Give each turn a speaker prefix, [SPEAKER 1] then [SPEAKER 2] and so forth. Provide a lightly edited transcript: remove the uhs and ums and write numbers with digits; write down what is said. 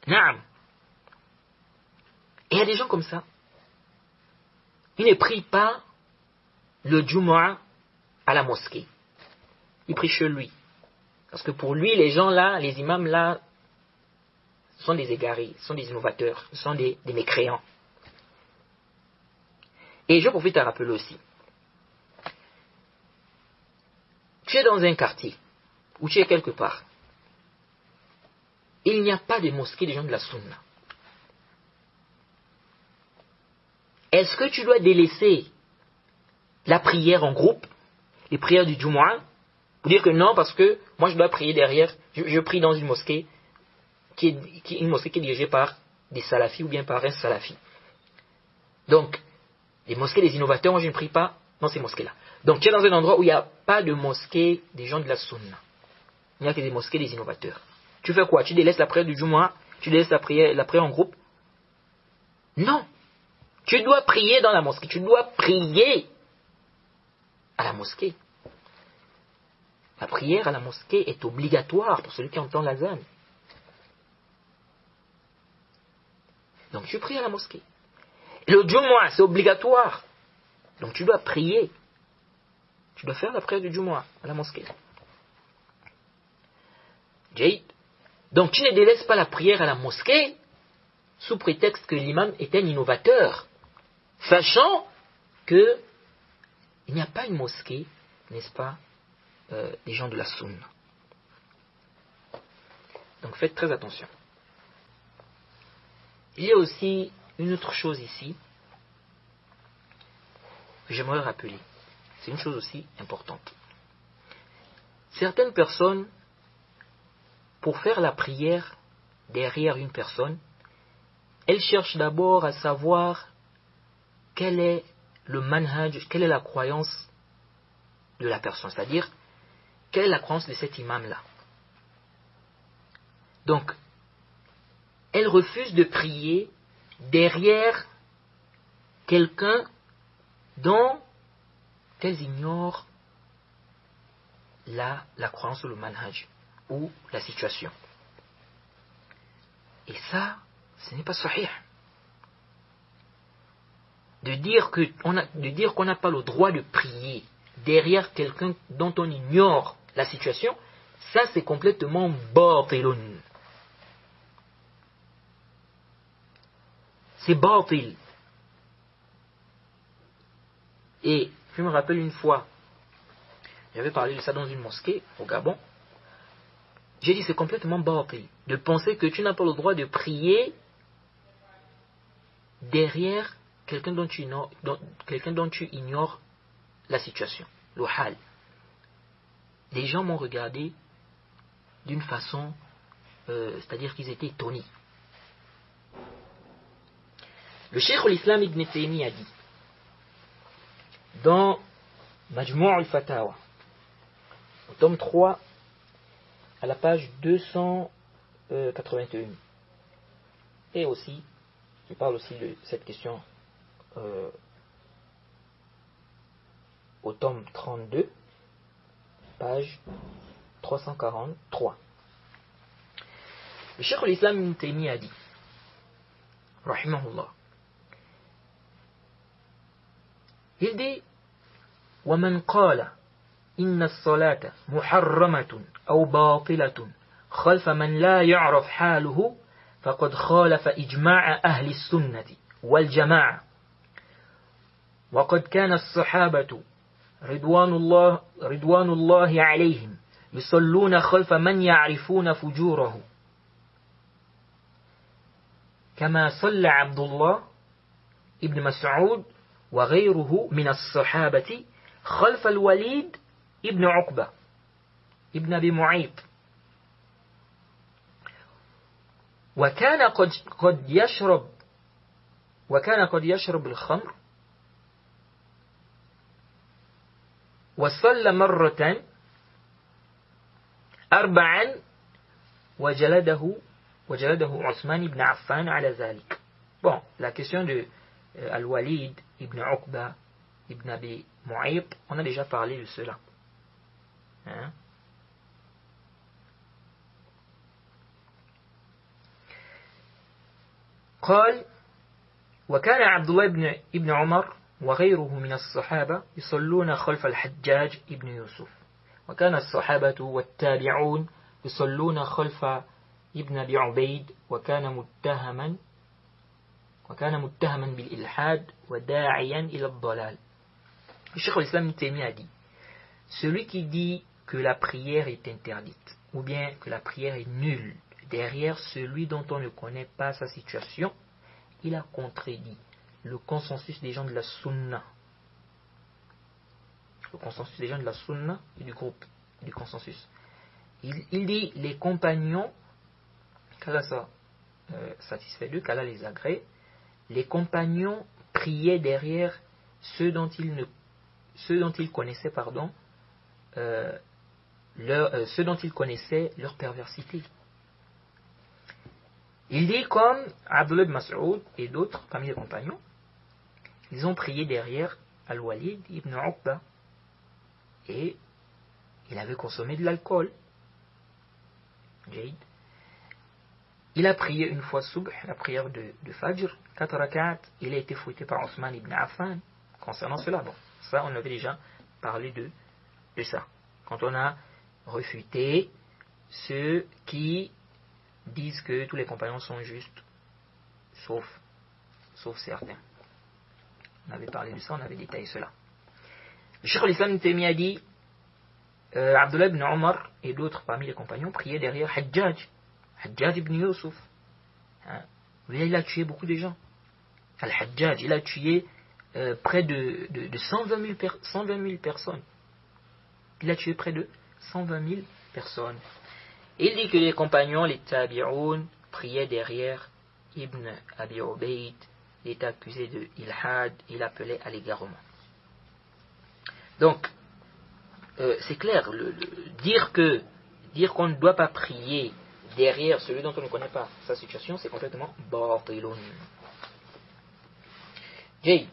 [SPEAKER 1] Naam. Et il y a des gens comme ça. Ils ne prient pas le Jumu'ah à la mosquée. Ils prient chez lui. Parce que pour lui, les gens là, les imams là, sont des égarés, sont des innovateurs, sont des mécréants. Et je profite à rappeler aussi. Tu es dans un quartier, ou tu es quelque part. Il n'y a pas de mosquée des gens de la Sunna. Est-ce que tu dois délaisser la prière en groupe, les prières du Jumu'ah, pour dire que non, parce que moi je dois prier derrière, je prie dans une mosquée qui est une mosquée qui est dirigée par des salafis ou bien par un salafi. Donc, les mosquées des innovateurs, moi je ne prie pas dans ces mosquées-là. Donc tu es dans un endroit où il n'y a pas de mosquée des gens de la Sunna. Il n'y a que des mosquées des innovateurs. Tu fais quoi? Tu délaisses la prière du Jumu'ah? Tu délaisses la prière en groupe? Non. Tu dois prier dans la mosquée. Tu dois prier à la mosquée. La prière à la mosquée est obligatoire pour celui qui entend l'azan. Donc tu pries à la mosquée. Le Jumu'ah, c'est obligatoire. Donc tu dois prier. Tu dois faire la prière du Jumu'ah à la mosquée. Donc tu ne délaisses pas la prière à la mosquée sous prétexte que l'imam est un innovateur, sachant que il n'y a pas une mosquée, n'est-ce pas, des gens de la Sunna. Donc faites très attention. Il y a aussi une autre chose ici que j'aimerais rappeler. C'est une chose aussi importante. Certaines personnes, pour faire la prière derrière une personne, elles cherchent d'abord à savoir quel est le manhaj, quelle est la croyance de la personne, c'est-à-dire quelle est la croyance de cet imam-là. Donc, elles refusent de prier derrière quelqu'un dont elles ignorent la croyance ou le manhaj ou la situation. Et ça, ce n'est pas sahih. De dire qu'on n'a pas le droit de prier derrière quelqu'un dont on ignore la situation, ça c'est complètement batilun. C'est batil. Et je me rappelle une fois, j'avais parlé de ça dans une mosquée au Gabon. J'ai dit c'est complètement batil de penser que tu n'as pas le droit de prier derrière quelqu'un dont tu ignores la situation, le hal. Les gens m'ont regardé d'une façon, c'est-à-dire qu'ils étaient étonnés. Le Cheikh al-Islam Ibn Taymiyyah a dit dans Majmou' al-Fatawa, au tome 3, à la page 281, et aussi, il parle aussi de cette question au tome 32, page 343. Le Cheikh al-Islam Ibn Taymiyyah a dit, rahimahullah, il dit ومن قال إن الصلاة محرمة أو باطلة خلف من لا يعرف حاله فقد خالف إجماع أهل السنة والجماعة وقد كان الصحابة رضوان الله عليهم يصلون خلف من يعرفون فجوره كما صلى عبد الله ابن مسعود وغيره من الصحابة خلف الوليد ابن عقبة ابن أبي معيط وكان قد يشرب الخمر وصلى مرة 4 وجلده عثمان بن عفان على ذلك. Bon, la question de Al-Walid ibn Uqba ibn Abi Mu'ayt, on a déjà parlé de cela. قال وكان عبد الله ابن عمر وغيره من الصحابة يصلون خلف الحجاج ابن يوسف وكان الصحابة والتابعون يصلون خلف ابن أبي عبيد وكان متهما بالإلحاد وداعيا إلى الضلال. Le Cheikh al-Islam Ibn Taymiyyah a dit, celui qui dit que la prière est interdite ou bien que la prière est nulle derrière celui dont on ne connaît pas sa situation, il a contredit le consensus des gens de la Sunna. Le consensus des gens de la Sunna et du groupe du consensus. Il dit les compagnons, qu'Allah soit satisfait d'eux, qu'Allah les agrée, les compagnons priaient derrière ceux dont ils connaissaient leur perversité. Il dit comme Abdullah ibn Mas'ud et d'autres parmi les compagnons, ils ont prié derrière Al-Walid ibn Uqba et il avait consommé de l'alcool. Il a prié une fois Subh, la prière de Fajr, 4 rak'at, il a été fouetté par Othman ibn Affan. Concernant cela, bon, ça on avait déjà parlé de ça. Quand on a refuté ceux qui disent que tous les compagnons sont justes, sauf certains. On avait parlé de ça, on avait détaillé cela. Le Cheikh al-Islam Ibn Taymiyyah a dit Abdullah ibn Omar et d'autres parmi les compagnons priaient derrière Hajjaj ibn Yusuf. Lui, il a tué beaucoup de gens. Al-Hajjaj, il a tué près de 120 000 personnes. Il a tué près de 120 000 personnes. Il dit que les compagnons, les tabi'oun, priaient derrière Ibn Abi Ubayd. Il est accusé de ilhad, il appelait à l'égarement. Donc, c'est clair, dire qu'on ne doit pas prier derrière celui dont on ne connaît pas sa situation, c'est complètement batilun. Jay.